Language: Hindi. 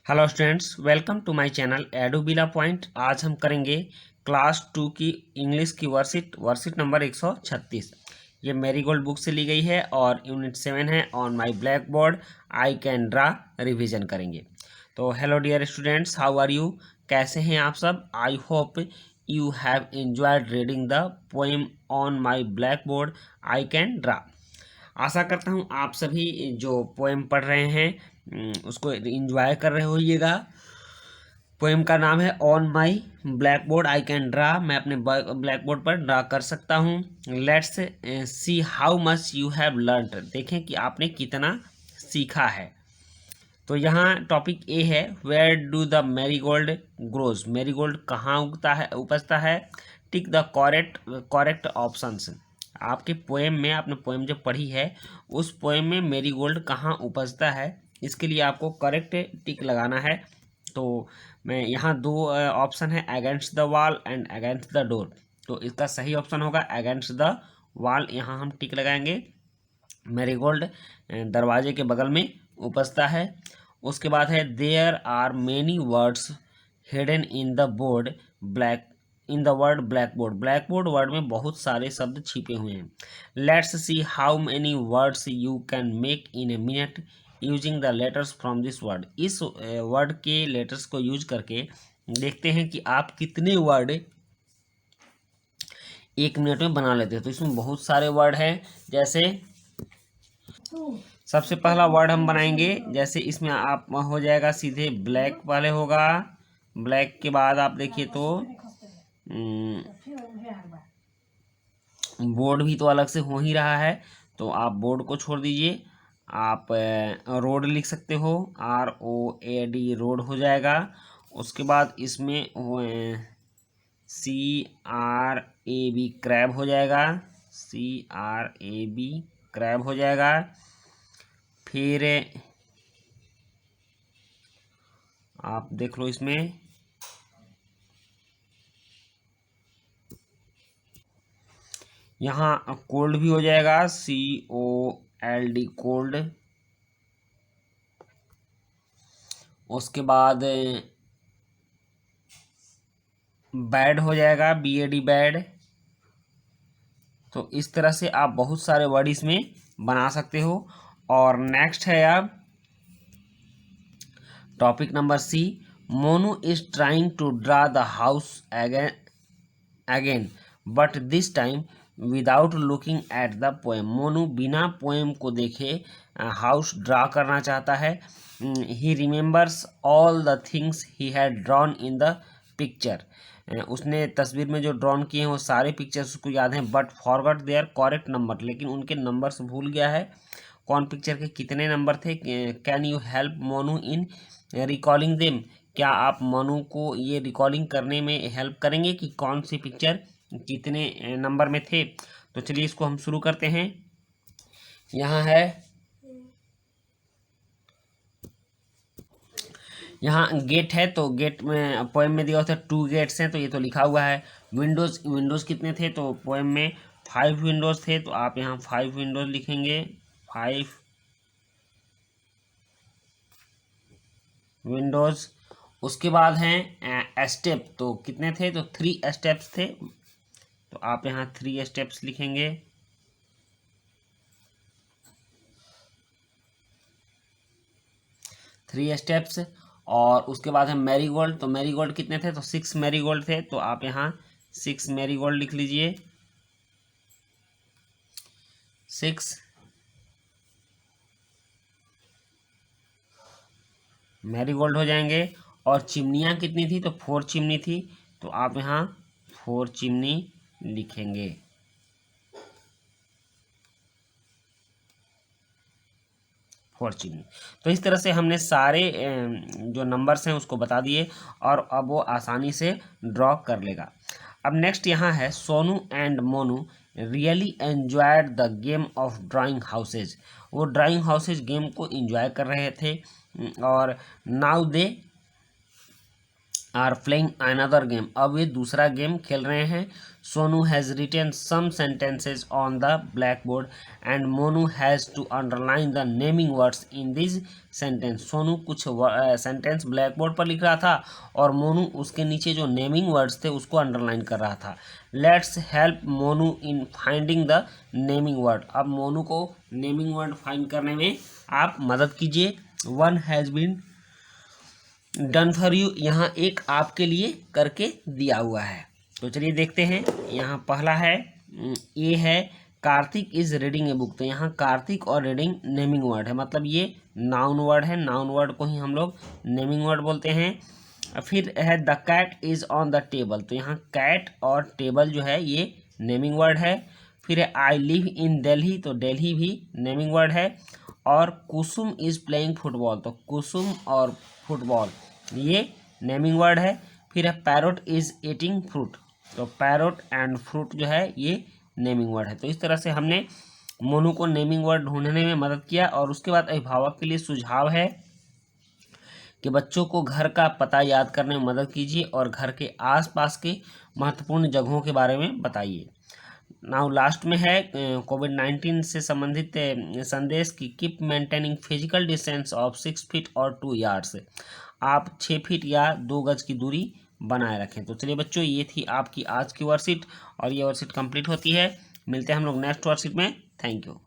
Hello students, welcome to my channel Edubila point. आज हम करेंगे क्लास 2 की इंग्लिश की वर्कशीट नंबर 136। ये मैरीगोल्ड बुक से ली गई है और यूनिट 7 है on my black board I can draw. Revision करेंगे। तो hello dear students, how are you? कैसे हैं आप सब? I hope you have enjoyed reading the poem on my black board I can draw. आशा करता हूँ आप सभी जो पोएम पढ़ रहे हैं उसको एंजॉय कर रहे होइएगा। पोएम का नाम है on my black board I can draw. मैं अपने ब्लैक बोर्ड पर ड्रा कर सकता हूँ। Let's see how much you have learned. देखें कि आपने कितना सीखा है। तो यहाँ टॉपिक ए है, where do the marigold grows. Marigold कहाँ उगता है, उपजता है? Tick the correct options. आपके पोएम में, आपने पोएम जो पढ़ी है उस पोएम में मैरीगोल्ड कहाँ उपजता है, इसके लिए आपको करेक्ट टिक लगाना है। तो मैं यहाँ दो ऑप्शन है, against the wall and against the door. तो इसका सही ऑप्शन होगा अगेंस्ट द वॉल। यहाँ हम टिक लगाएंगे। मैरीगोल्ड दरवाजे के बगल में उपजता है। उसके बाद है, there are many words hidden in the board black in the word black board. Black board word में बहुत सारे शब्द छिपे हुए हैं। Let's see how many words you can make in a minute using the letters from this word. इस वर्ड के लेटर्स को यूज करके देखते हैं कि आप कितने वर्ड एक मिनट में बना लेते हैं। तो इसमें बहुत सारे वर्ड हैं। जैसे सबसे पहला वर्ड हम बनाएंगे, जैसे इसमें आप हो जाएगा सीधे ब्लैक पहले होगा। ब्लैक के बाद आप देखिए तो बोर्ड भी तो अलग से हो ही रहा है, तो आप बोर्ड को छोड़ दीजिए। आप रोड लिख सकते हो, ROAD रोड हो जाएगा। उसके बाद इसमें CRAB क्रैब हो जाएगा। CRAB क्रैब हो जाएगा। फिर आप देख लो, इसमें यहाँ कोल्ड भी हो जाएगा, COLD कोल्ड। उसके बाद बैड हो जाएगा, BAD बैड। तो इस तरह से आप बहुत सारे वर्ड इसमें बना सकते हो। और नेक्स्ट है अब topic number C। Monu is trying to draw the house again but this time without looking at the poem. Monu बिना पोएम को देखे हाउस ड्रा करना चाहता है। He remembers all the things he had drawn in the picture. उसने तस्वीर में जो ड्रॉन किए हैं वो सारे पिक्चर्स उसको याद हैं, but forgot their correct number. लेकिन उनके नंबर्स भूल गया है, कौन पिक्चर के कितने नंबर थे। Can you help Monu in recalling them. क्या आप मोनू को ये रिकॉलिंग करने में हेल्प करेंगे कि कौन सी पिक्चर कितने नंबर में थे। तो चलिए इसको हम शुरू करते हैं। यहाँ है, यहाँ गेट है, तो गेट में पोएम में दिया हुआ था 2 गेट्स हैं, तो ये तो लिखा हुआ है। विंडोज़ कितने थे, तो पोएम में 5 विंडोज़ थे, तो आप यहाँ 5 विंडोज़ लिखेंगे। 5 विंडोज़। उसके बाद हैं स्टेप, तो कितने थे, तो 3 स्टेप्स थे, तो आप यहाँ 3 स्टेप्स लिखेंगे। Three steps. और उसके बाद है मैरीगोल्ड, तो मैरीगोल्ड कितने थे, तो 6 मैरीगोल्ड थे, तो आप यहाँ 6 मैरीगोल्ड लिख लीजिए। 6 मैरीगोल्ड हो जाएंगे। और चिमनियाँ कितनी थी, तो 4 चिमनी थी, तो आप यहाँ 4 चिमनी लिखेंगे। फॉर्च्यून। तो इस तरह से हमने सारे जो नंबर्स हैं उसको बता दिए, और अब वो आसानी से ड्रॉ कर लेगा। अब नेक्स्ट यहाँ है, Sonu and Monu really enjoyed the game of drawing houses. वो ड्राइंग हाउसेज गेम को एंजॉय कर रहे थे। और now they are playing another game, अब ये दूसरा गेम खेल रहे हैं। Sonu has written some sentences on the black board and Monu has to underline the naming words in this sentence. Sonu कुछ सेंटेंस ब्लैक बोर्ड पर लिख रहा था और मोनू उसके नीचे जो नेमिंग वर्ड्स थे उसको अंडरलाइन कर रहा था। Let's help Monu in finding the naming word, अब मोनू को नेमिंग वर्ड फाइंड करने में आप मदद कीजिए। One has been done for you, यहाँ एक आपके लिए करके दिया हुआ है। तो चलिए देखते हैं। यहाँ पहला है, ये है Kartik is reading a book, तो यहाँ कार्तिक और रीडिंग नेमिंग वर्ड है, मतलब ये नाउन वर्ड है। नाउन वर्ड को ही हम लोग नेमिंग वर्ड बोलते हैं। फिर है the cat is on the table, तो यहाँ कैट और टेबल जो है ये नेमिंग वर्ड है। फिर है आई लिव इन दिल्ली, तो दिल्ली भी नेमिंग वर्ड है। और कुसुम इज प्लेइंग फुटबॉल, तो कुसुम और फुटबॉल ये नेमिंग वर्ड है। फिर है पैरोट इज ईटिंग फ्रूट, तो पैरोट एंड फ्रूट जो है ये नेमिंग वर्ड है। तो इस तरह से हमने मोनू को नेमिंग वर्ड ढूंढने में मदद किया। और उसके बाद अभिभावक के लिए सुझाव है कि बच्चों को घर का पता याद करने में मदद कीजिए और घर के आसपास के महत्वपूर्ण जगहों के बारे में बताइए। नाउ लास्ट में है कोविड-19 से संबंधित संदेश की keep maintaining physical distance of 6 feet और 2 यार्ड्स, आप 6 फीट या 2 गज की दूरी बनाए रखें। तो चलिए बच्चों, ये थी आपकी आज की वर्कशीट और ये वर्कशीट कंप्लीट होती है। मिलते हैं हम लोग नेक्स्ट वर्कशीट में। Thank you.